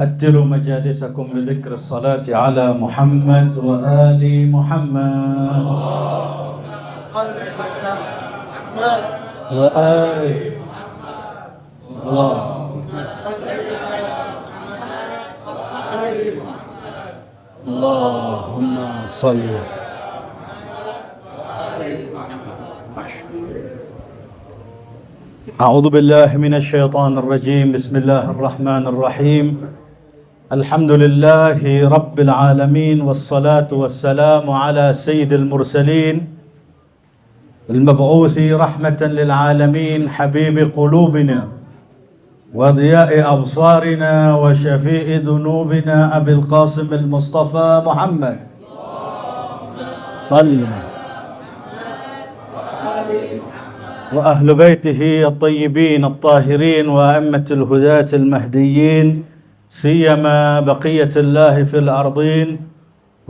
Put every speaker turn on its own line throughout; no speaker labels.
أتروا مجالسكم بذكر الصلاة على محمد وآل محمد وآل اللهم صل. أعوذ بالله من الشيطان الرجيم. بسم الله الرحمن الرحيم. الحمد لله رب العالمين، والصلاة والسلام على سيد المرسلين المبعوث رحمة للعالمين، حبيب قلوبنا وضياء أبصارنا وشفيء ذنوبنا، أبي القاسم المصطفى محمد صلى وأهل بيته الطيبين الطاهرين وأئمة الهداة المهديين، سيما بقية الله في الأرضين،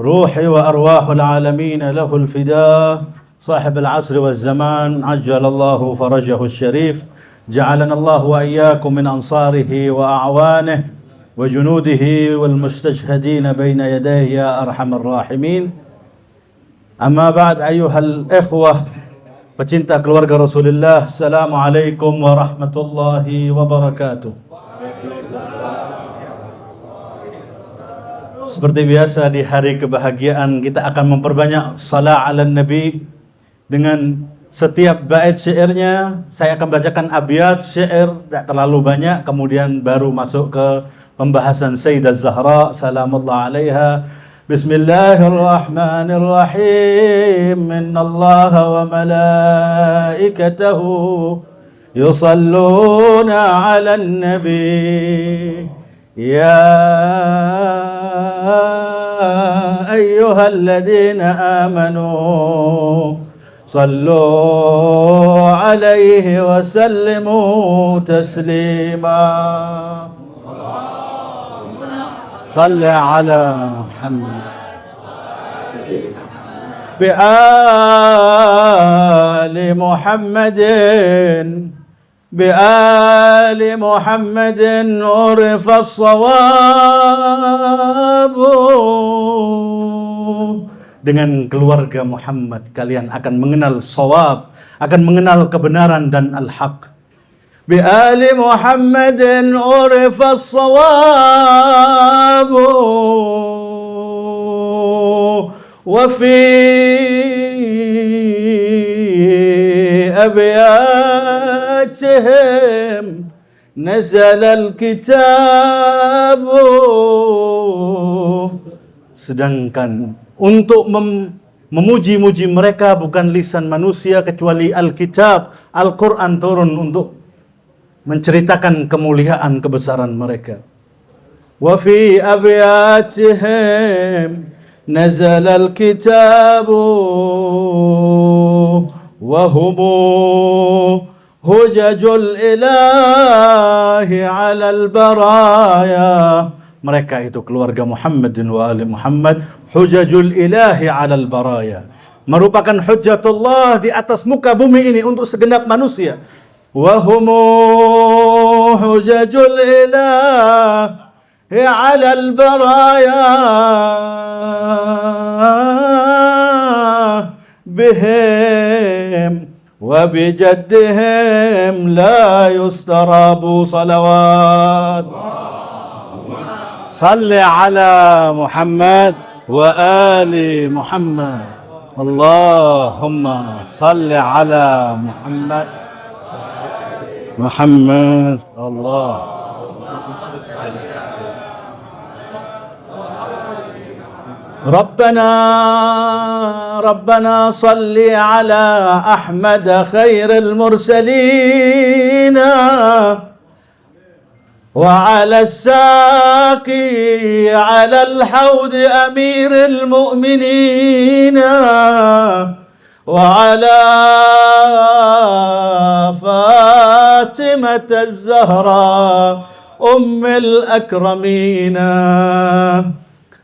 روحي وأرواح العالمين له الفداء، صاحب العصر والزمان عجل الله فرجه الشريف. جعلنا الله وإياكم من أنصاره وأعوانه وجنوده والمستشهدين بين يديه يا أرحم الراحمين. أما بعد، أيها الإخوة pecinta keluarga Rasulullah, Assalamualaikum warahmatullahi wabarakatuh. Seperti biasa di hari kebahagiaan kita akan memperbanyak salat ala Nabi. Dengan setiap bait syairnya saya akan bacakan abiyat syair tidak terlalu banyak, kemudian baru masuk ke pembahasan Sayyidah Zahra salamullah alaiha. Bismillahirrahmanirrahim. Innallaha wa malaikatahu yusalluna 'alan nabi ya ayyuhalladzina amanu sallu 'alaihi wa sallimu taslima. صل على محمد بآل محمد بآل محمد عرف الصواب. Dengan keluarga Muhammad kalian akan mengenal shawab, akan mengenal kebenaran dan al-haq. بآل محمد عرف الصواب وفي أبياتهم نزل الكتاب. Sedangkan untuk memuji-muji mereka bukan lisan manusia, kecuali Alkitab, Al-Quran turun untuk menceritakan kemuliaan kebesaran mereka. Wa fi abyatihim nazala al-kitabu wa humu hujajul ilahi 'ala al-baraya. Mereka itu keluarga Muhammadin wa ali Muhammad, hujajul ilahi 'ala al-baraya, merupakan hujjatullah di atas muka bumi ini untuk segenap manusia. وهم حجج الإله على البرايا بهم وبجدهم لا يستراب صلوات. صل على محمد وآل محمد. اللهم صل على محمد محمد. الله ربنا صل على أحمد خير المرسلين وعلى الساقي على الحوض أمير المؤمنين وعلى فاطمة الزهراء أم الأكرمين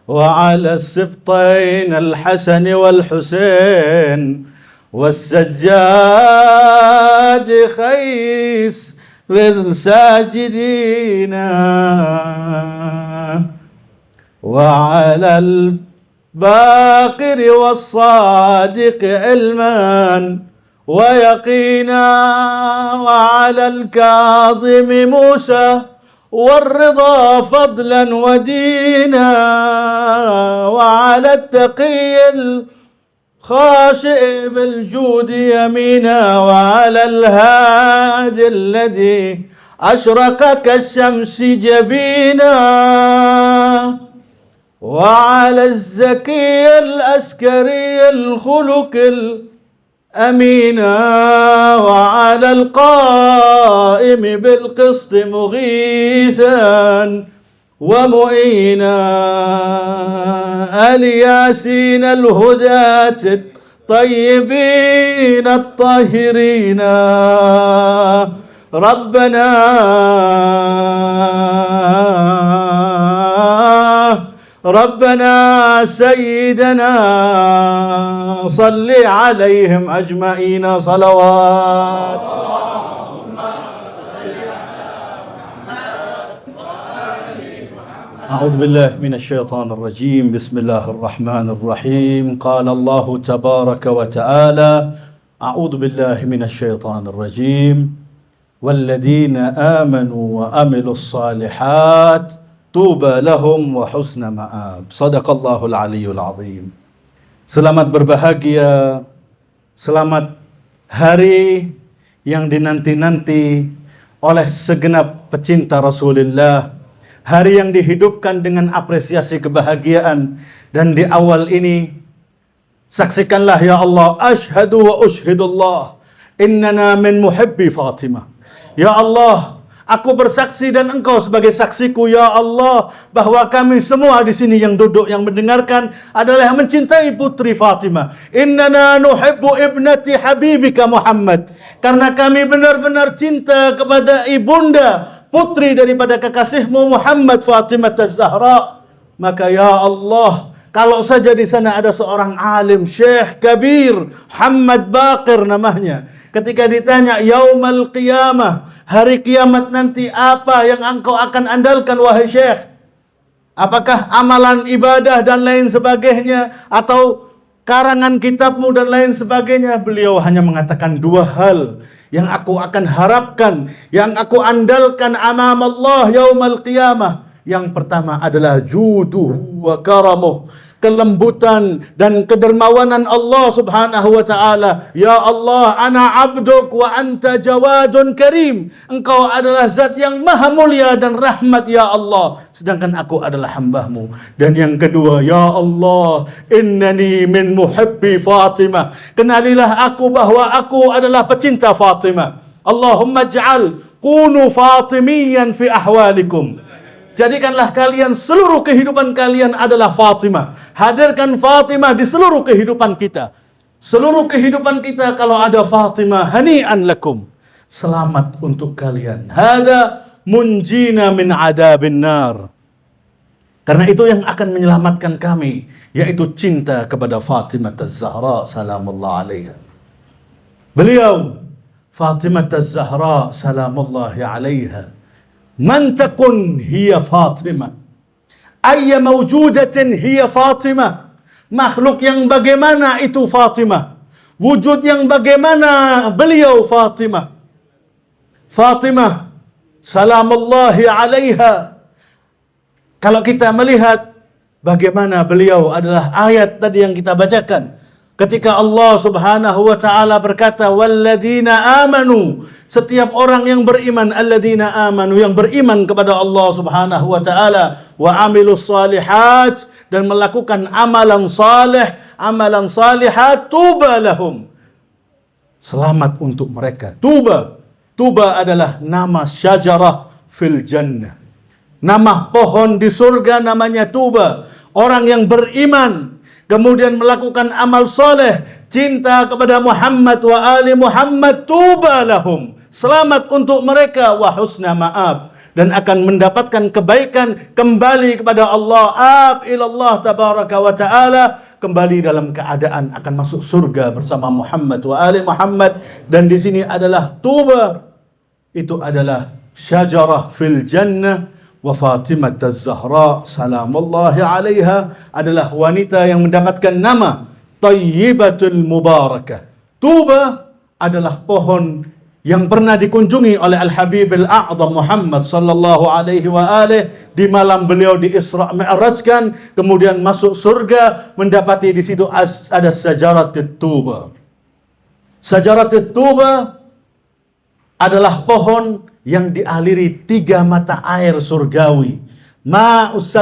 وعلى السبطين الحسن والحسين والسجاد خيس للساجدين وعلى الباقر والصادق علما ويقينا وعلى الكاظم موسى والرضا فضلا ودينا وعلى التقي الخاشع بالجود يمينا وعلى الهادي الذي أشرق كالشمس جبينا وعلى الزكي الأسكري الخلق الأمينا وعلى القائم بالقسط مغيثا ومؤينا الياسين الهداة الطيبين الطاهرين ربنا سيدنا صل عليهم أجمعين صلوات. أعوذ بالله من الشيطان الرجيم. بسم الله الرحمن الرحيم. قال الله تبارك وتعالى: أعوذ بالله من الشيطان الرجيم. والذين آمنوا وعملوا الصالحات طوبى لهم وحسن مآب. Sadaqallahul Aliyyul Azim. Selamat berbahagia, selamat hari yang dinanti-nanti oleh segenap pecinta Rasulullah. Hari yang dihidupkan dengan apresiasi kebahagiaan. Dan di awal ini, saksikanlah ya Allah, asyhadu wa ushhidullah, innana min muhibbi Fatimah. Ya Allah, aku bersaksi dan engkau sebagai saksiku ya Allah, bahwa kami semua di sini yang duduk, yang mendengarkan adalah yang mencintai putri Fatimah. Innana nuhibbu ibnati habibika Muhammad. Karena kami benar-benar cinta kepada ibunda, putri daripada kekasihmu Muhammad, Fatimah Az-Zahra. Maka ya Allah, kalau saja di sana ada seorang alim, Syekh Kabir, Muhammad Baqir namanya, ketika ditanya yaumal qiyamah, hari kiamat nanti, apa yang engkau akan andalkan wahai Syekh? Apakah amalan ibadah dan lain sebagainya, atau karangan kitabmu dan lain sebagainya? Beliau hanya mengatakan dua hal yang aku akan harapkan, yang aku andalkan amam Allah yaumal qiyamah. Yang pertama adalah juduhu wa karamuh, kelembutan dan kedermawanan Allah subhanahu wa ta'ala. Ya Allah, ana abduk wa anta jawadun karim. Engkau adalah zat yang maha mulia dan rahmat ya Allah, sedangkan aku adalah hambamu. Dan yang kedua, ya Allah, innani min muhibbi Fatimah. Kenalilah aku bahwa aku adalah pecinta Fatimah. Allahumma ij'al kunu fatimiyan fi ahwalikum. Jadikanlah kalian, seluruh kehidupan kalian adalah Fatimah. Hadirkan Fatimah di seluruh kehidupan kita. Seluruh kehidupan kita kalau ada Fatimah, hani'an lakum, selamat untuk kalian. Hada munjina min adabin nar. Karena itu yang akan menyelamatkan kami, yaitu cinta kepada Fatimah Az-Zahra salamullah alaiha. Beliau Fatimah Az-Zahra salamullahi alaiha, man takun hiya Fatimah, ayya mawjudatin hiya Fatimah. Makhluk yang bagaimana itu Fatimah, wujud yang bagaimana beliau Fatimah. Fatimah salamullahi alaiha, kalau kita melihat bagaimana beliau adalah ayat tadi yang kita bacakan, ketika Allah subhanahu wa ta'ala berkata walladzina amanu, setiap orang yang beriman, alladzina amanu, yang beriman kepada Allah subhanahu wa ta'ala, wa amilus salihat, dan melakukan amalan salih, amalan salihat, tuba lahum, selamat untuk mereka. Tuba adalah nama syajarah fil jannah, nama pohon di surga, namanya tuba. Orang yang beriman kemudian melakukan amal soleh, cinta kepada Muhammad wa ali Muhammad, tuba lahum, selamat untuk mereka, wa husna ma'ab, dan akan mendapatkan kebaikan kembali kepada Allah, ab ilallah tabaraka wa ta'ala, kembali dalam keadaan akan masuk surga bersama Muhammad wa ali Muhammad. Dan di sini adalah tuba, itu adalah syajarah fil jannah, Wa Fatimah Az-Zahra salamullahi alaiha adalah wanita yang mendapatkan nama Thayyibatul Mubarakah. Tuba adalah pohon yang pernah dikunjungi oleh Al-Habib Al-A'zam Muhammad sallallahu alaihi wa alihi di malam beliau di Isra Mi'rajkan, kemudian masuk surga, mendapati di situ ada Sajaratut Tuba. Sajaratut Tuba adalah pohon yang dialiri 3 mata air surgawi. Ma'us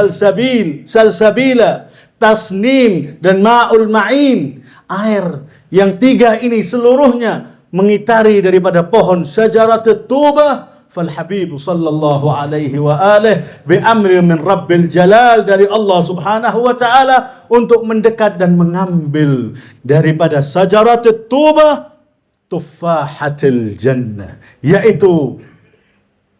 salsabila, tasnim, dan ma'ul ma'in. Air yang 3 ini seluruhnya mengitari daripada pohon Sajaratut Tuba. Fal Habib sallallahu alaihi wa alihi bi amri min Rabbil Jalal, dari Allah Subhanahu wa taala, untuk mendekat dan mengambil daripada Sajaratut Tuba Tuffahatul Jannah, yaitu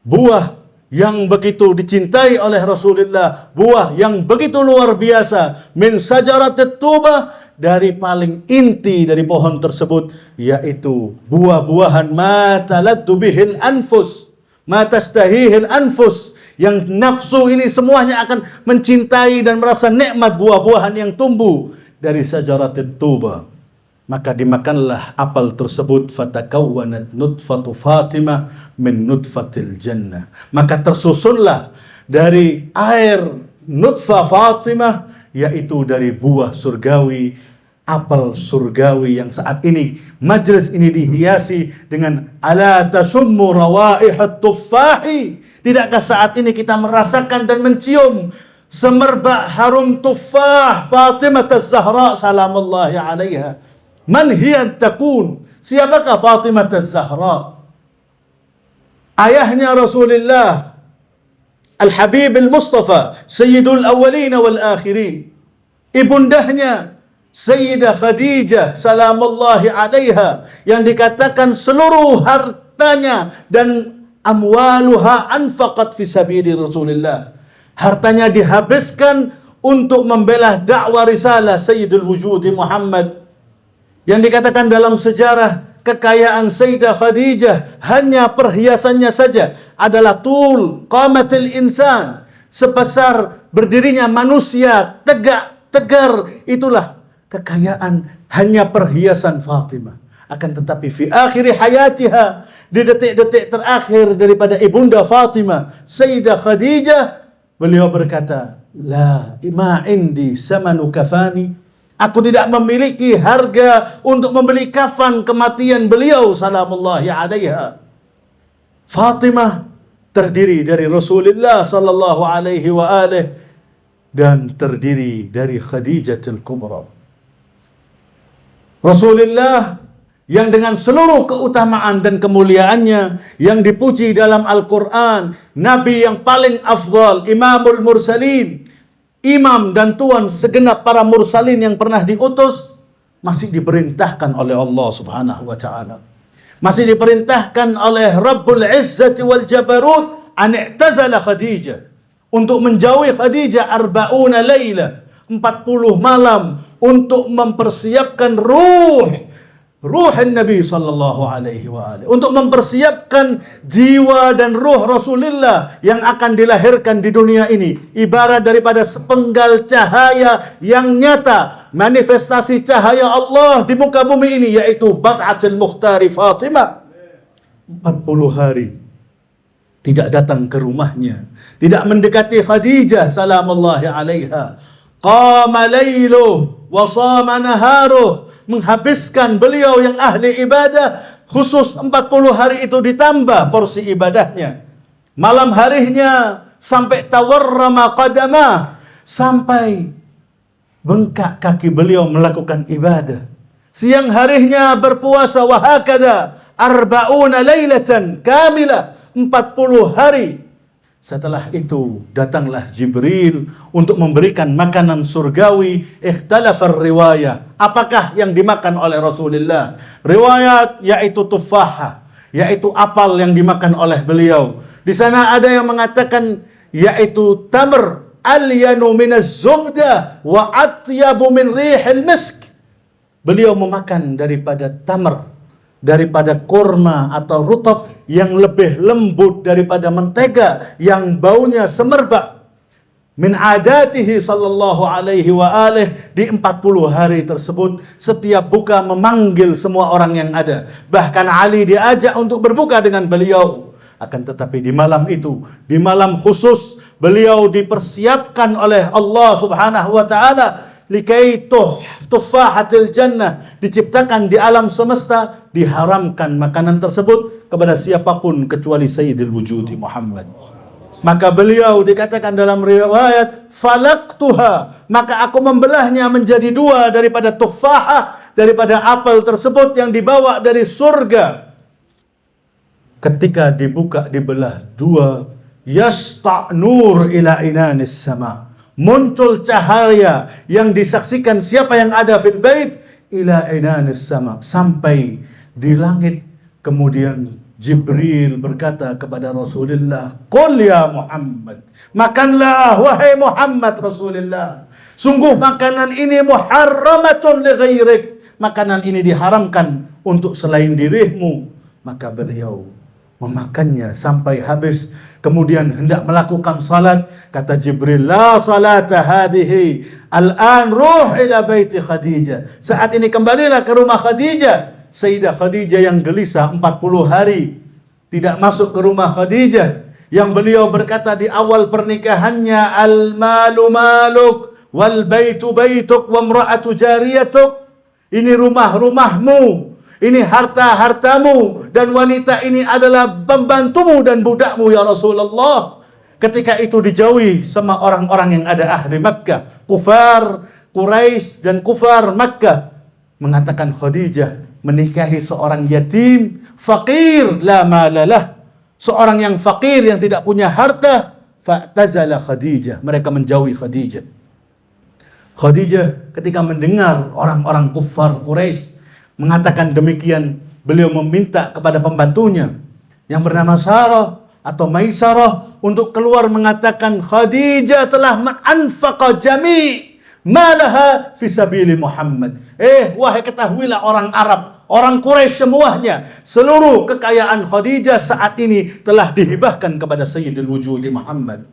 buah yang begitu dicintai oleh Rasulullah, buah yang begitu luar biasa, min Sajaratut Tuba, dari paling inti dari pohon tersebut, yaitu buah-buahan ma taladdu bihil anfus, ma tastahihil anfus, yang nafsu ini semuanya akan mencintai dan merasa nikmat buah-buahan yang tumbuh dari Sajaratut Tuba. Maka dimakanlah apel tersebut, fatakawwanat nutfatu Fatimah min nutfatil jannah, maka tersusunlah dari air nutfah Fatimah, yaitu dari buah surgawi, apel surgawi, yang saat ini majlis ini dihiasi dengan ala tasummu rawaihat tuffahi. Tidakkah saat ini kita merasakan dan mencium semerbak harum tuffah Fatimah Az-Zahra salamullahi alaiha? Man hiya takun? Siapakah Fatimah Az-Zahra? Ayahnya Rasulullah, Al-Habib Al-Mustafa, Sayyidul Awwalin wal Akhirin. Ibundahnya Sayyidah Khadijah salamullahi alaiha, yang dikatakan seluruh hartanya dan amwaluha anfaqat fi sabili Rasulullah. Hartanya dihabiskan untuk membela dakwah risalah Sayyidul Wujudi Muhammad. Yang dikatakan dalam sejarah kekayaan Sayyidah Khadijah, hanya perhiasannya saja adalah tul qamatil insan, sebesar berdirinya manusia, tegak tegar, itulah kekayaan hanya perhiasan Fatimah. Akan tetapi fi akhir hayatiha, di detik-detik terakhir daripada ibunda Fatimah, Sayyidah Khadijah, beliau berkata, la ma indi samanu kafani, aku tidak memiliki harga untuk membeli kafan kematian beliau salamullahi alaiha. Fatimah terdiri dari Rasulullah sallallahu alaihi wa alihi dan terdiri dari Khadijatul Kubra. Rasulullah yang dengan seluruh keutamaan dan kemuliaannya yang dipuji dalam Al-Quran, Nabi yang paling afdal, Imamul Mursalin, imam dan tuan segenap para mursalin yang pernah diutus, masih diperintahkan oleh Allah Subhanahu wa taala, masih diperintahkan oleh Rabbul Izzati wal Jabarut an i'tazala Khadijah, untuk menjauhi Khadijah 40 laila, 40 malam, untuk mempersiapkan ruh Nabi sallallahu alaihi wa alihi, untuk mempersiapkan jiwa dan ruh Rasulullah yang akan dilahirkan di dunia ini, ibarat daripada sepenggal cahaya yang nyata, manifestasi cahaya Allah di muka bumi ini, yaitu Bat'atul Mukhtari Fatimah. 40 hari tidak datang ke rumahnya, tidak mendekati Khadijah salamullahi alaiha. Qama layluh wa sama naharuh, menghabiskan beliau yang ahli ibadah, khusus 40 hari itu ditambah porsi ibadahnya. Malam harinya sampai tawarrama qadamah, sampai bengkak kaki beliau melakukan ibadah. Siang harinya berpuasa, wa hakadha 40 lailatan kamilah, 40 hari. Setelah itu datanglah Jibril untuk memberikan makanan surgawi. Ikhtalafar riwayah, apakah yang dimakan oleh Rasulullah? Riwayat yaitu tuffahah, yaitu apel yang dimakan oleh beliau. Di sana ada yang mengatakan yaitu tamr alyanu minaz zubda wa atyabu min rihil misk. Beliau memakan daripada tamr, daripada kurma atau rutab, yang lebih lembut daripada mentega yang baunya semerbak. Min adatihi sallallahu alaihi wa alih, di 40 hari tersebut setiap buka memanggil semua orang yang ada. Bahkan Ali diajak untuk berbuka dengan beliau. Akan tetapi di malam itu, di malam khusus, beliau dipersiapkan oleh Allah subhanahu wa ta'ala likai tufahatil jannah, diciptakan di alam semesta, diharamkan makanan tersebut kepada siapapun kecuali Sayyidil Wujudi Muhammad. Maka beliau dikatakan dalam riwayat, falaqtuha, maka aku membelahnya menjadi dua daripada tufahah, daripada apel tersebut yang dibawa dari surga. Ketika dibuka, dibelah dua, yasta' nur ila inanis sama, muncul cahaya yang disaksikan siapa yang ada fil bait ila inanis sama, sampai di langit. Kemudian Jibril berkata kepada Rasulullah, qul ya Muhammad, makanlah wahai Muhammad Rasulullah, sungguh makanan ini muharramatun li ghairik, makanan ini diharamkan untuk selain dirimu. Maka beliau memakannya sampai habis, kemudian hendak melakukan salat. Kata Jibril, la salata hadhihi, al-an ruh ila baiti Khadijah, saat ini kembalilah ke rumah Khadijah. Sayyidah Khadijah yang gelisah 40 hari tidak masuk ke rumah Khadijah, yang beliau berkata di awal pernikahannya, al-malu maluk wal baitu baituk wa imra'atu jariyatuk, ini rumah-rumahmu, ini harta-hartamu, dan wanita ini adalah pembantumu dan budakmu ya Rasulullah. Ketika itu dijauhi sama orang-orang yang ada ahli Makkah, kufar Quraisy dan kufar Makkah, mengatakan Khadijah menikahi seorang yatim, fakir, la malalah, seorang yang fakir yang tidak punya harta. Fa'tazala Khadijah, mereka menjauhi Khadijah. Khadijah ketika mendengar orang-orang kufar Quraisy mengatakan demikian, beliau meminta kepada pembantunya yang bernama Sarah atau Maisarah untuk keluar mengatakan Khadijah telah anfaqa jami' malaha fisabili Muhammad. Wahai ketahuilah orang Arab, orang Quraisy semuanya, seluruh kekayaan Khadijah saat ini telah dihibahkan kepada Sayyidul Wujudi Muhammad.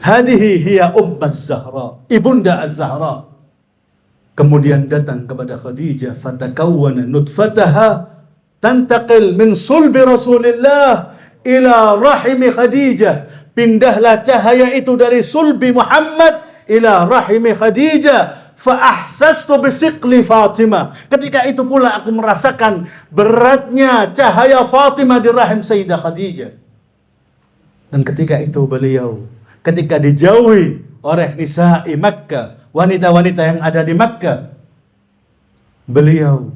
Hadihi hiya Ummaz Zahra, ibunda Az-Zahra. Kemudian datang kepada Khadijah, fatakawwana nutfataha tantaqil min sulbi Rasulillah ila rahimi Khadijah. Pindahlah cahaya itu dari sulbi Muhammad ila rahimi Khadijah, fa ahsastu bisiqli Fatimah. Ketika itu pula aku merasakan beratnya cahaya Fatimah di rahim Sayyidah Khadijah. Dan ketika itu beliau, ketika dijauhi oleh nisa'i Makkah, wanita-wanita yang ada di Makkah, beliau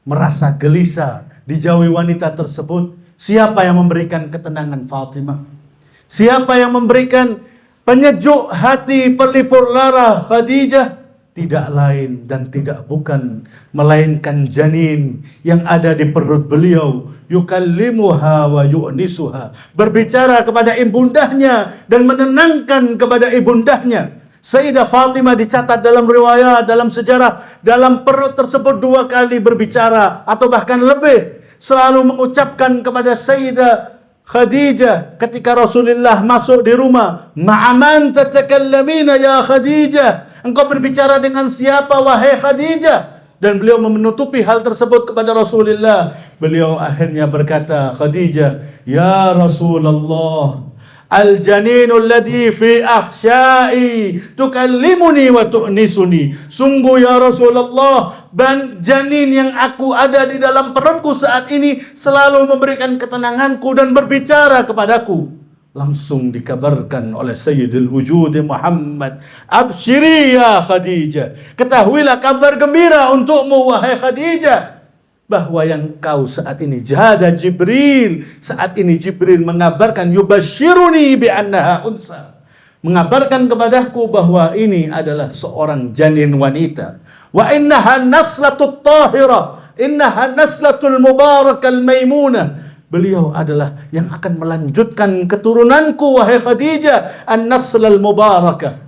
merasa gelisah dijauhi wanita tersebut. Siapa yang memberikan ketenangan Fatimah? Siapa yang memberikan penyejuk hati, pelipur lara Khadijah? Tidak lain dan tidak bukan melainkan janin yang ada di perut beliau, yukallimuha wa yu'nisuha, berbicara kepada ibundahnya dan menenangkan kepada ibundahnya. Sayyidah Fatimah dicatat dalam riwayat, dalam sejarah, dalam perut tersebut 2 kali berbicara atau bahkan lebih, selalu mengucapkan kepada Sayyidah Khadijah ketika Rasulullah masuk di rumah, ma'aman tatakallamina ya Khadijah, engkau berbicara dengan siapa wahai Khadijah? Dan beliau menutupi hal tersebut kepada Rasulullah. Beliau akhirnya berkata, Khadijah, ya Rasulullah, al-janinu alladhi fi akhsya'i tukallimuni wa tu'nisuni. Sungguh ya Rasulullah, janin yang aku ada di dalam perutku saat ini selalu memberikan ketenanganku dan berbicara kepadaku. Langsung dikabarkan oleh Sayyidul Wujud Muhammad, absyiri ya Khadijah, ketahuilah kabar gembira untukmu wahai Khadijah, bahwa yang kau saat ini jahada Jibril, saat ini Jibril mengabarkan, yubasyiruni bi annaha unsa, mengabarkan kepadaku bahwa ini adalah seorang janin wanita. Wa innaha naslatut tahira, innaha naslatul mubarakal maimunah. Beliau adalah yang akan melanjutkan keturunanku wahai Khadijah, an-naslal mubarakah.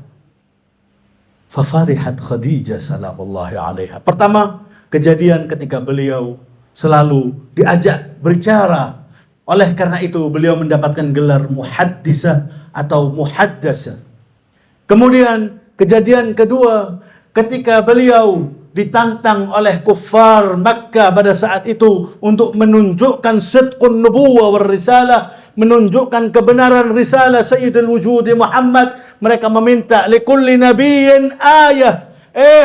Fafarihat Khadijah salamullahi alaiha. Pertama, kejadian ketika beliau selalu diajak berbicara. Oleh karena itu beliau mendapatkan gelar muhaddisah atau muhaddasah. Kemudian kejadian kedua, ketika beliau ditantang oleh kuffar Makkah pada saat itu untuk menunjukkan sidqun nubuwah war risalah, menunjukkan kebenaran risalah Sayyidul Wujudi Muhammad. Mereka meminta likulli nabiyyin ayah.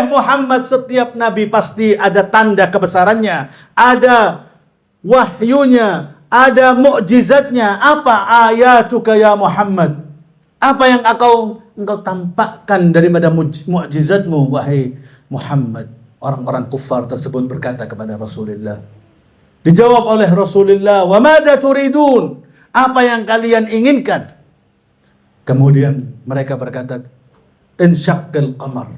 Muhammad, setiap nabi pasti ada tanda kebesarannya, ada wahyunya, ada mukjizatnya. Apa ayatuka ya Muhammad? Apa yang engkau tampakkan daripada mukjizatmu wahai Muhammad? Orang-orang kufar tersebut berkata kepada Rasulullah. Dijawab oleh Rasulullah, "Wa madza turidun?" Apa yang kalian inginkan? Kemudian mereka berkata, "Insyaqqal qamar."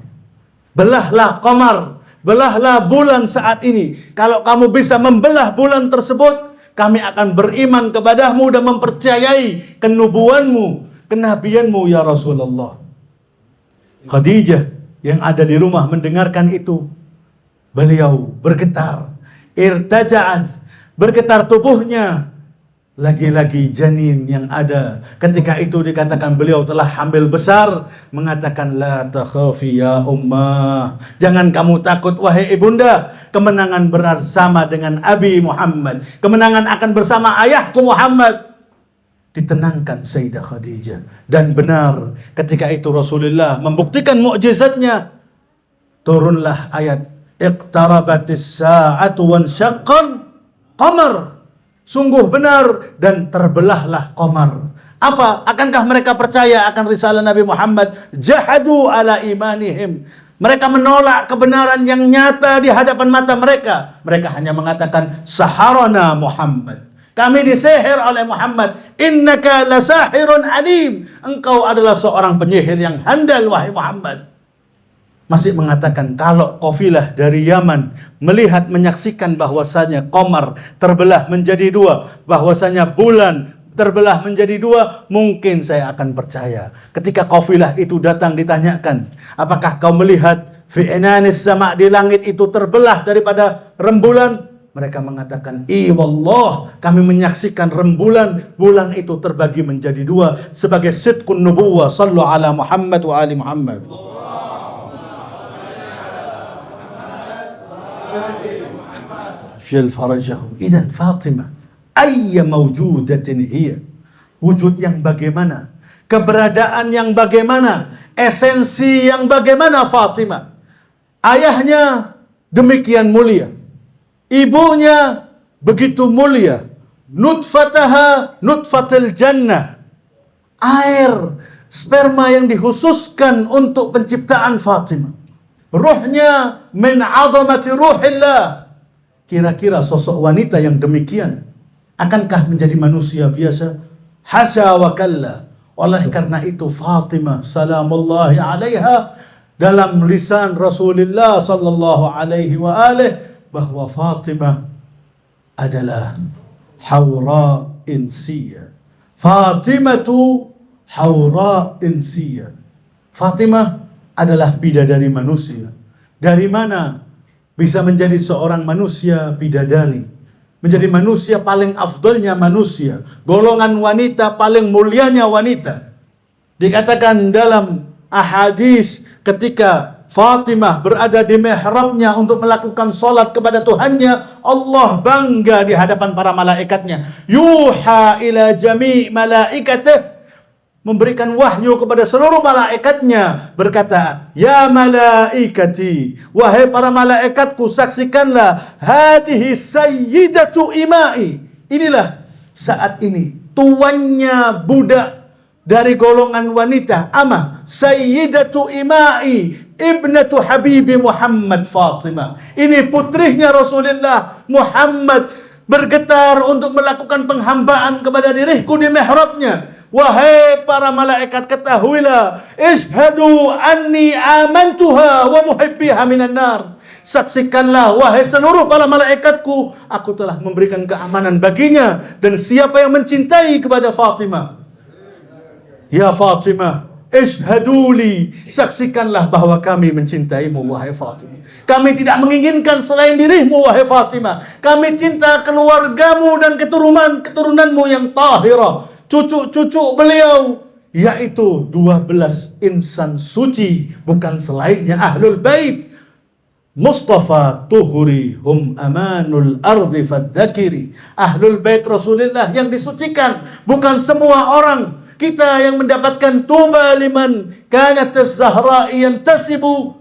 Belahlah qamar, belahlah bulan saat ini. Kalau kamu bisa membelah bulan tersebut, kami akan beriman kepadamu dan mempercayai kenubuanmu, kenabianmu ya Rasulullah. Khadijah yang ada di rumah mendengarkan itu, beliau bergetar, irtaja'at, bergetar tubuhnya. Lagi-lagi janin yang ada ketika itu dikatakan beliau telah hamil besar, mengatakan la takhafi ya ummah, jangan kamu takut wahai ibunda, kemenangan bersama dengan Abi Muhammad, kemenangan akan bersama ayahku Muhammad. Ditenangkan Sayyidah Khadijah, dan benar ketika itu Rasulullah membuktikan mukjizatnya, turunlah ayat iqtarabatis sa'atu wansyaqqal qamar. Sungguh benar dan terbelahlah qamar. Apa? Akankah mereka percaya akan risalah Nabi Muhammad? Jahadu ala imanihim. Mereka menolak kebenaran yang nyata di hadapan mata mereka. Mereka hanya mengatakan saharana Muhammad. Kami disihir oleh Muhammad. Innaka lasahirun alim. Engkau adalah seorang penyihir yang handal wahai Muhammad. Masih mengatakan kalau kafilah dari Yaman melihat menyaksikan bahwasanya qamar terbelah menjadi dua, bahwasanya bulan terbelah menjadi dua, mungkin saya akan percaya. Ketika kafilah itu datang ditanyakan, apakah kau melihat fi inanis sama, di langit itu terbelah daripada rembulan? Mereka mengatakan, wallah, kami menyaksikan rembulan, bulan itu terbagi menjadi dua sebagai sidqun nubuwah. Sallu ala Muhammad wa ali Muhammad. Farajahu. Idan Fatimah ayya mawjudatin hiya, wujud yang bagaimana, keberadaan yang bagaimana, esensi yang bagaimana Fatimah. Ayahnya demikian mulia, ibunya begitu mulia, nutfataha nutfatil jannah, air sperma yang dikhususkan untuk penciptaan Fatimah, ruhnya min azamati ruhillah. Kira-kira sosok wanita yang demikian akankah menjadi manusia biasa? Hasya wa kalla. Oleh karena itu Fatimah salamullahi alaiha, dalam lisan Rasulullah sallallahu alaihi wa alihi, bahwa Fatimah adalah hawra insiyah. Fatimatu hawra insiyah. Fatimah adalah bidadari manusia. Dari mana bisa menjadi seorang manusia bidadari, menjadi manusia paling afdalnya manusia, golongan wanita paling mulianya wanita? Dikatakan dalam ahadis ketika Fatimah berada di mihrabnya untuk melakukan salat kepada Tuhannya, Allah bangga di hadapan para malaikatnya. Yuha ila jami' malaikatih, memberikan wahyu kepada seluruh malaikatnya, berkata, ya malaikati, wahai para malaikatku, saksikanlah, hadihi sayyidatu imai, inilah saat ini tuannya budak dari golongan wanita, amah, sayyidatu imai, ibnatu habibi Muhammad Fatimah. Ini putrinya Rasulullah Muhammad, bergetar untuk melakukan penghambaan kepada diriku di mihrabnya. Wahai para malaikat, ketahuilah, ishhadu anni amantuha wa muhibbiha minan nar. Saksikanlah wahai seluruh para malaikatku, aku telah memberikan keamanan baginya dan siapa yang mencintai kepada Fatimah. Ya Fatimah, Ishhaduli, saksikanlah bahwa kami mencintaimu wahai Fatimah. Kami tidak menginginkan selain dirimu wahai Fatimah. Kami cinta keluargamu dan keturunanmu yang tahirah, cucu-cucu beliau, yaitu 12 insan suci, bukan selainnya ahlul bait. Mustafa tuhuri hum amanul ardi fadzakiri. Ahlul bait Rasulullah yang disucikan, bukan semua orang. Kita yang mendapatkan tuba liman kanat az-zahra yantasibu.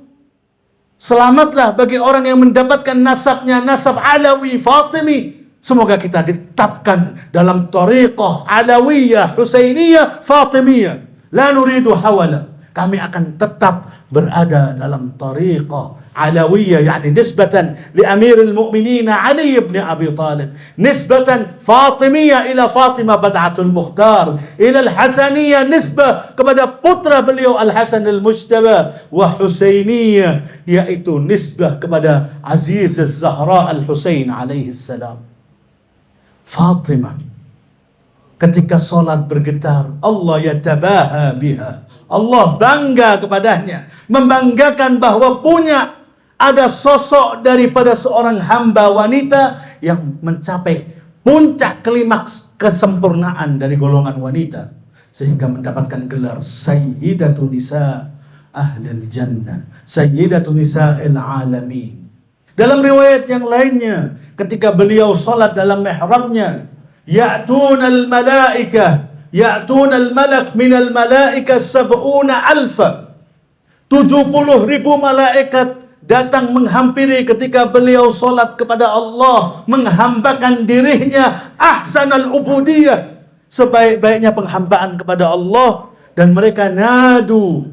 Selamatlah bagi orang yang mendapatkan nasabnya, nasab Alawi Fatimi. Semoga kita ditetapkan dalam tariqah Alawiyah, Husainiyah, Fatimiyah. La nuridu hawala. Kami akan tetap berada dalam tariqah Alawiyah, yani nisbatan li Amirul Mu'minin Ali ibn Abi Talib, nisbatan Fatimiyah ila Fatimah Bad'atul Mukhtar, ila Al-Hasaniyah nisbah kepada putra beliau Al-Hasan Al-Mujtaba, wa Husainiyah yaitu nisbah kepada Aziz Az-Zahra Al-Husain alaihi salam. Fatimah ketika salat bergetar, Allah yatabaha biha, Allah bangga kepadanya, membanggakan bahwa punya ada sosok daripada seorang hamba wanita yang mencapai puncak klimaks kesempurnaan dari golongan wanita, sehingga mendapatkan gelar Sayyidatu Nisa Ahlil Jannah, Sayyidatu Nisa'il Alamin. Dalam riwayat yang lainnya, ketika beliau salat dalam mihrabnya, ya'tunal malaikah, ya'tunal malak minal malaikah 70,000, 70.000 malaikat datang menghampiri ketika beliau salat kepada Allah, menghambakan dirinya ahsanal ubudiyah, sebaik-baiknya penghambaan kepada Allah, dan mereka nadu,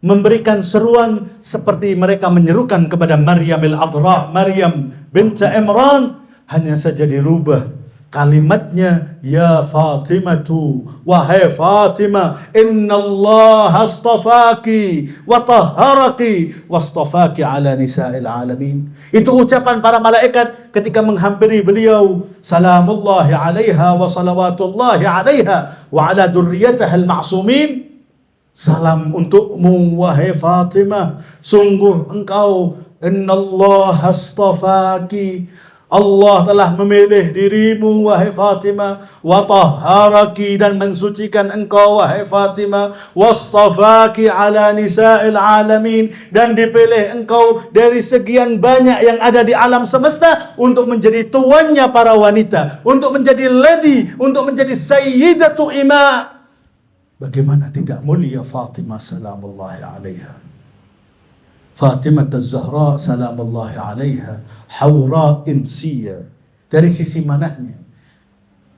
memberikan seruan seperti mereka menyerukan kepada Maryam al-Adra, Maryam bint Imran, hanya saja dirubah kalimatnya, ya Fatimatu, wahai Fatimah, innallaha astafaki wa tahharaki wastafaki ala nisa'il alamin. Itu ucapan para malaikat ketika menghampiri beliau, salamullahi alaiha wa salawatullahi alaiha wa ala durriyatiha al-ma'sumin. Salam untukmu wahai Fatimah, sungguh engkau, innallaha astafaki, Allah telah memilih dirimu wahai Fatimah, wa tahharaki, dan mensucikan engkau wahai Fatimah, wastafaki ala nisa'il alamin, dan dipilih engkau dari sekian banyak yang ada di alam semesta untuk menjadi tuannya para wanita, untuk menjadi lady, untuk menjadi sayyidatu ima. Bagaimana tidak mulia Fatimah salamullahi alaiha. Fatimah Az-Zahra salamullahi alaiha haura insiyah. Dari sisi manahnya,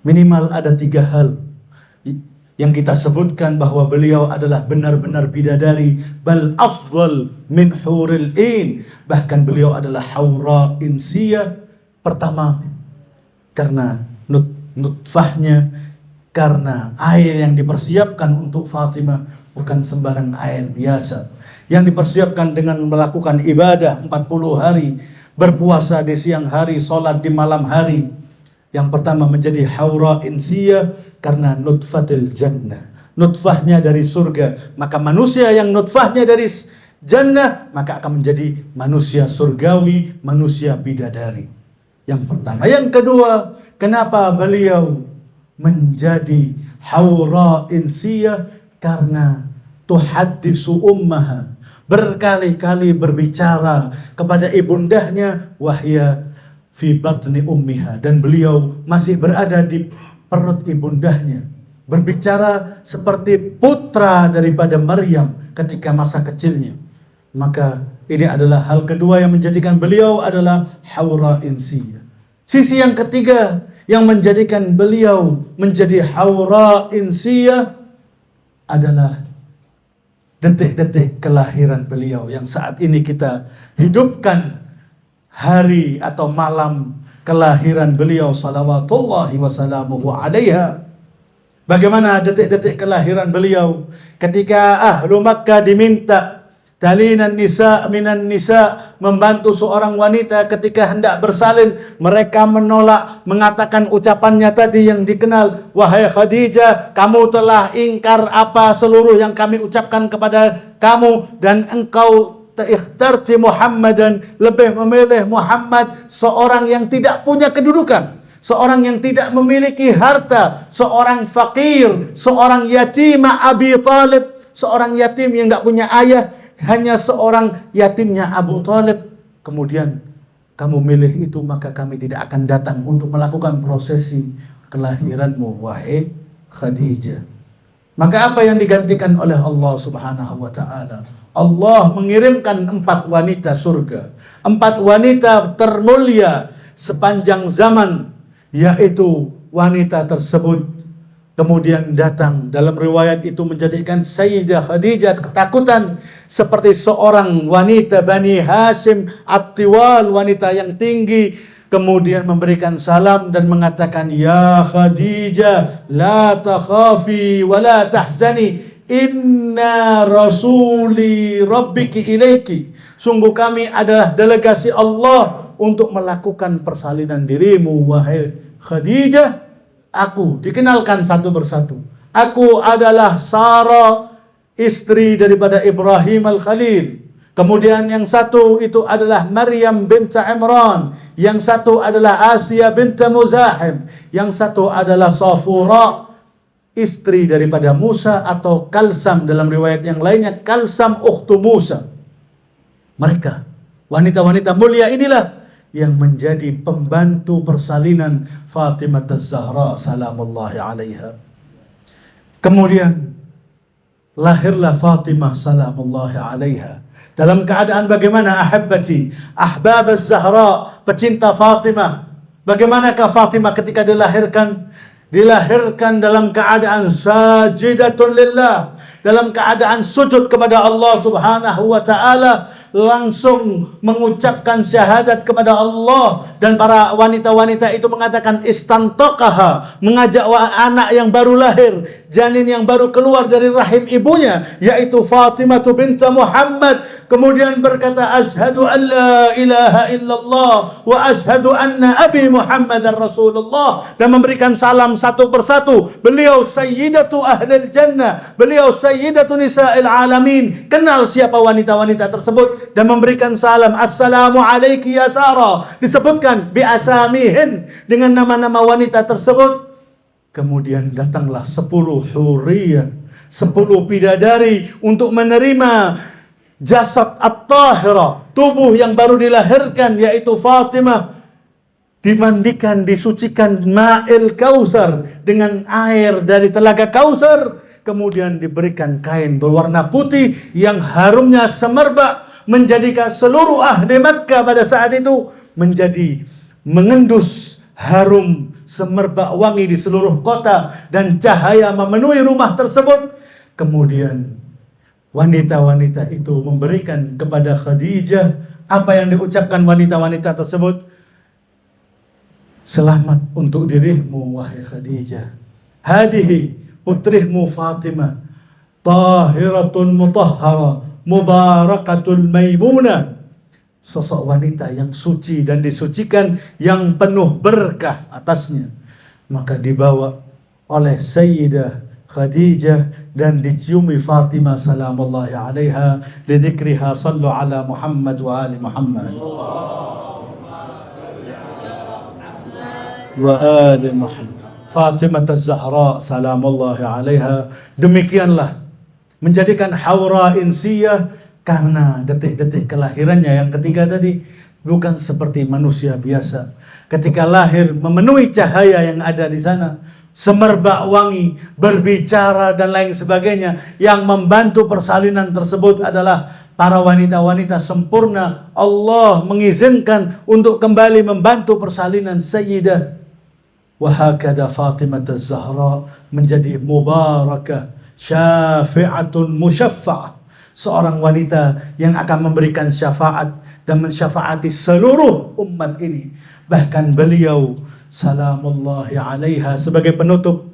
minimal ada 3 hal yang kita sebutkan bahwa beliau adalah benar-benar bidadari, bal afdal min huril ain, bahkan beliau adalah haura insiyah. Pertama, karena nutfahnya, karena air yang dipersiapkan untuk Fatimah bukan sembarang air biasa, yang dipersiapkan dengan melakukan ibadah 40 hari, berpuasa di siang hari, sholat di malam hari. Yang pertama menjadi haura insiyah karena nutfatil jannah, nutfahnya dari surga. Maka manusia yang nutfahnya dari jannah, maka akan menjadi manusia surgawi, manusia bidadari. Yang pertama. Yang kedua, kenapa beliau menjadi haura insiyah? Karena tuhaddisu ummaha, berkali-kali berbicara kepada ibundahnya, wahya fi batni ummiha, dan beliau masih berada di perut ibundahnya, berbicara seperti putra daripada Maryam ketika masa kecilnya. Maka ini adalah hal kedua yang menjadikan beliau adalah haura insiyah. Sisi yang ketiga yang menjadikan beliau menjadi haura insiyah adalah detik-detik kelahiran beliau yang saat ini kita hidupkan, hari atau malam kelahiran beliau salawatullahi wasalamuhu alaiha. Bagaimana detik-detik kelahiran beliau ketika ahlu Makkah diminta Talinan nisa minan nisa, membantu seorang wanita ketika hendak bersalin. Mereka menolak, mengatakan ucapannya tadi yang dikenal, wahai Khadijah, kamu telah ingkar apa seluruh yang kami ucapkan kepada kamu, dan engkau ikhtarti Muhammadan, lebih memilih Muhammad, seorang yang tidak punya kedudukan, seorang yang tidak memiliki harta, seorang fakir, seorang yatim Abi Talib, seorang yatim yang tidak punya ayah, hanya seorang yatimnya Abu Talib. Kemudian kamu milih itu, maka kami tidak akan datang untuk melakukan prosesi kelahiranmu, wahai Khadijah. Maka apa yang digantikan oleh Allah Subhanahu wa ta'ala? Allah mengirimkan 4 wanita surga, 4 wanita termulia sepanjang zaman, yaitu wanita tersebut kemudian datang. Dalam riwayat itu menjadikan Sayyidah Khadijah ketakutan, seperti seorang wanita Bani Hashim At-Tiwal, wanita yang tinggi, kemudian memberikan salam dan mengatakan, ya Khadijah, la takhafi wa la tahzani, inna rasuli rabbiki ilaiki, sungguh kami adalah delegasi Allah untuk melakukan persalinan dirimu, wahai Khadijah. Aku dikenalkan satu persatu. Aku adalah Sarah, istri daripada Ibrahim Al-Khalil. Kemudian yang satu itu adalah Maryam bint Imran. Yang satu adalah Asia bint Muzahim. Yang satu adalah Safura, istri daripada Musa, atau Kalsam dalam riwayat yang lainnya, Kalsam ukhtu Musa. Mereka, wanita-wanita mulia inilah yang menjadi pembantu persalinan Fatimah Az-Zahra salamullahi alaiha. Kemudian lahirlah Fatimah salamullahi alaiha dalam keadaan bagaimana, ahabbati, ahbab Az-Zahra, pecinta Fatimah. Bagaimanakah Fatimah ketika dilahirkan? Dilahirkan dalam keadaan sajidatun lillah, dalam keadaan sujud kepada Allah Subhanahu wa ta'ala, langsung mengucapkan syahadat kepada Allah. Dan para wanita-wanita itu mengatakan istantaqaha, mengajak anak yang baru lahir, janin yang baru keluar dari rahim ibunya, yaitu Fatimah bint Muhammad. Kemudian berkata, asyhadu an la ilaha illallah wa asyhadu anna abi Muhammadar Rasulullah, dan memberikan salam satu persatu. Beliau sayyidatu ahlil jannah, beliau sayyidatu nisa'il alamin. Kenal siapa wanita-wanita tersebut dan memberikan salam, assalamu alaiki ya Sarah, disebutkan bi asamihin, dengan nama-nama wanita tersebut. Kemudian datanglah 10 huriyah, 10 bidadari untuk menerima jasad at-tahira, tubuh yang baru dilahirkan, yaitu Fatimah. Dimandikan, disucikan ma'il kausar, dengan air dari telaga Kausar. Kemudian diberikan kain berwarna putih yang harumnya semerbak, menjadikan seluruh ahli Makkah pada saat itu menjadi mengendus harum semerbak wangi di seluruh kota, dan cahaya memenuhi rumah tersebut. Kemudian wanita-wanita itu memberikan kepada Khadijah apa yang diucapkan wanita-wanita tersebut. Selamat untuk dirimu, wahai Khadijah. Hadihi putrimu Fatimah, tahiratun mutahhara, mubarakatul maimunah. Sosok wanita yang suci dan disucikan, yang penuh berkah atasnya. Maka dibawa oleh Sayyidah Khadijah dan diciumi Fatimah salamullahi alaiha, lidzikriha sallu ala Muhammad wa ali Muhammad wa ali Muhammad. Fatimah Az-Zahra salamullahi alaiha demikianlah menjadikan haura insiyah, karena detik-detik kelahirannya yang ketiga tadi bukan seperti manusia biasa. Ketika lahir memenuhi cahaya yang ada di sana, semerbak wangi, berbicara dan lain sebagainya. Yang membantu persalinan tersebut adalah para wanita-wanita sempurna. Allah mengizinkan untuk kembali membantu persalinan Sayyidah. Wahakada Fatimah Az-Zahra menjadi mubarakah, syafi'atun musyaffa'ah, seorang wanita yang akan memberikan syafaat dan mensyafaati seluruh umat ini. Bahkan beliau salamullahi alaiha sebagai penutup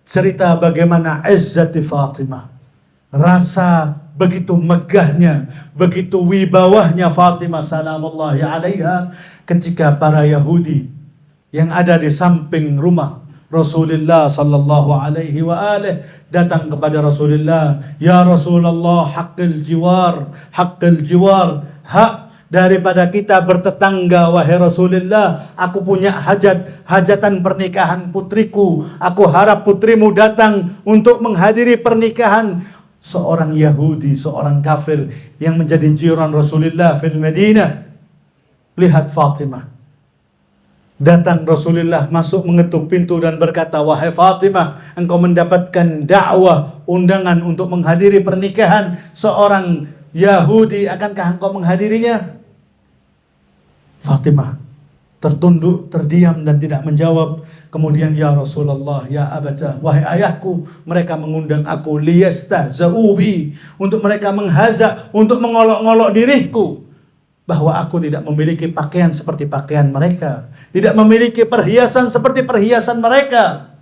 cerita bagaimana izzati Fatimah, rasa begitu megahnya, begitu wibawahnya Fatimah salamullahi alaiha ketika para Yahudi yang ada di samping rumah Rasulullah sallallahu alaihi wa alihi datang kepada Rasulullah, "Ya Rasulullah, haqqil jiwar, hak daripada kita bertetangga wahai Rasulullah. Aku punya hajatan pernikahan putriku. Aku harap putrimu datang untuk menghadiri pernikahan." Seorang Yahudi, seorang kafir yang menjadi jiran Rasulullah fil Madinah. Lihat Fatimah. Datang Rasulullah masuk mengetuk pintu dan berkata, "Wahai Fatimah, engkau mendapatkan dakwah, undangan untuk menghadiri pernikahan seorang Yahudi. Akankah engkau menghadirinya?" Fatimah tertunduk, terdiam dan tidak menjawab. Kemudian, "Ya Rasulullah, ya abata, wahai ayahku, mereka mengundang aku liyastahza'ubi, untuk mereka menghazak, untuk mengolok-ngolok diriku, bahwa aku tidak memiliki pakaian seperti pakaian mereka, tidak memiliki perhiasan seperti perhiasan mereka."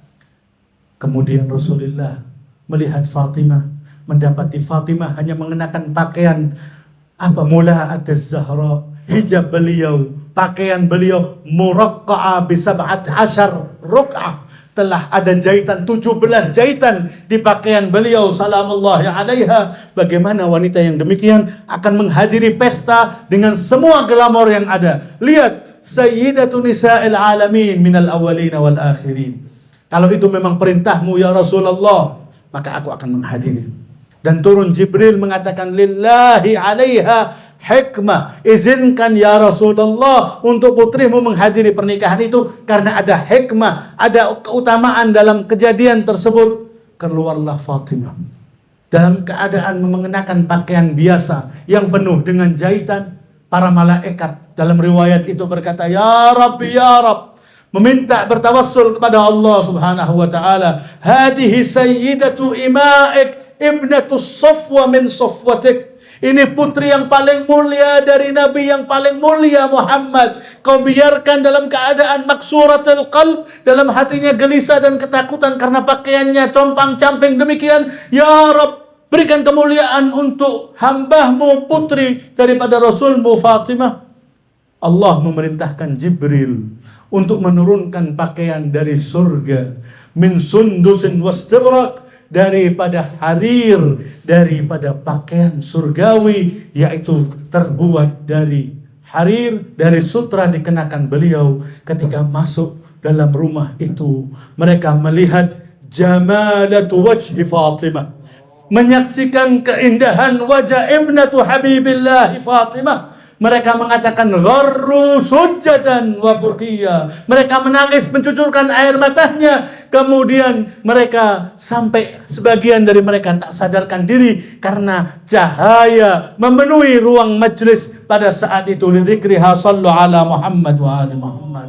Kemudian Rasulullah melihat Fatimah, mendapati Fatimah hanya mengenakan pakaian mula'atiz Zahra, hijab beliau, pakaian beliau muraqqa'a bi 17 ruk'ah, telah ada jahitan 17 jahitan di pakaian beliau salamullahi alaiha. Bagaimana wanita yang demikian akan menghadiri pesta dengan semua glamor yang ada? Lihat, sayyidatu nisa'il alamin minal awwalin wal akhirin. Kalau itu memang perintahmu ya Rasulullah, maka aku akan menghadiri. Dan turun Jibril mengatakan, "Lillahi alaiha hikmah, izinkan ya Rasulullah untuk putrimu menghadiri pernikahan itu karena ada hikmah, ada keutamaan dalam kejadian tersebut." Keluarlah Fatimah dalam keadaan mengenakan pakaian biasa yang penuh dengan jahitan. Para malaikat dalam riwayat itu berkata, "Ya Rabbi, ya Rabb," meminta bertawassul kepada Allah subhanahu wa ta'ala, "Hadihi sayyidatu ima'ik ibnatus safwa min safwatik." Ini putri yang paling mulia dari Nabi yang paling mulia Muhammad. Kau biarkan dalam keadaan maksuratul qalb, dalam hatinya gelisah dan ketakutan karena pakaiannya compang-camping demikian. Ya Rabb, berikan kemuliaan untuk hambahmu putri daripada Rasulmu Fatimah. Allah memerintahkan Jibril untuk menurunkan pakaian dari surga, min sundusin wastibrak, daripada harir, daripada pakaian surgawi, yaitu terbuat dari harir, dari sutra dikenakan beliau. Ketika masuk dalam rumah itu, mereka melihat jamalatu wajhi Fatimah, menyaksikan keindahan wajah ibnatu Habibillah Fatimah. Mereka mengatakan gharru sujjadan wa bukiya. Mereka menangis mencucurkan air matanya. Kemudian mereka sampai sebagian dari mereka tak sadarkan diri karena cahaya memenuhi ruang majlis pada saat itu. Lidzikriha sallu ala Muhammad wa ali Muhammad.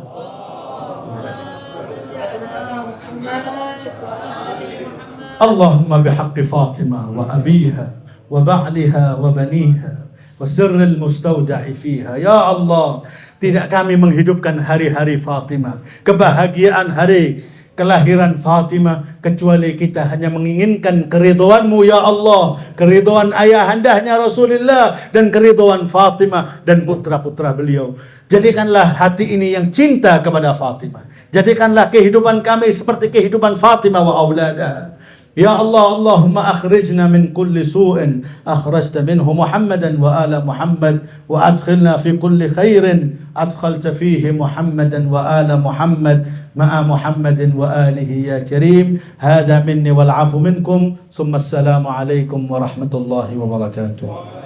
Allahumma bihaqqi Fatimah wa abiha wa ba'liha wa baniha wa sirril mustauda'i fiha. Ya Allah, tidak kami menghidupkan hari-hari Fatimah, kebahagiaan hari kelahiran Fatimah, kecuali kita hanya menginginkan keridhaan-Mu ya Allah, keridhaan ayahandanya Rasulullah dan keridhaan Fatimah dan putra-putra beliau. Jadikanlah hati ini yang cinta kepada Fatimah. Jadikanlah kehidupan kami seperti kehidupan Fatimah wa auladaha. Ya Allah, Allahumma akhrijna min kulli su'in akhrajta minhu Muhammadan wa ala Muhammad wa adkhilna fi kulli khairin adkhalta fihi Muhammadan wa ala Muhammad ma'a Muhammadin wa alihi ya karim. Hadha minni wal afu minkum. Summa assalamu alaikum warahmatullahi wabarakatuh.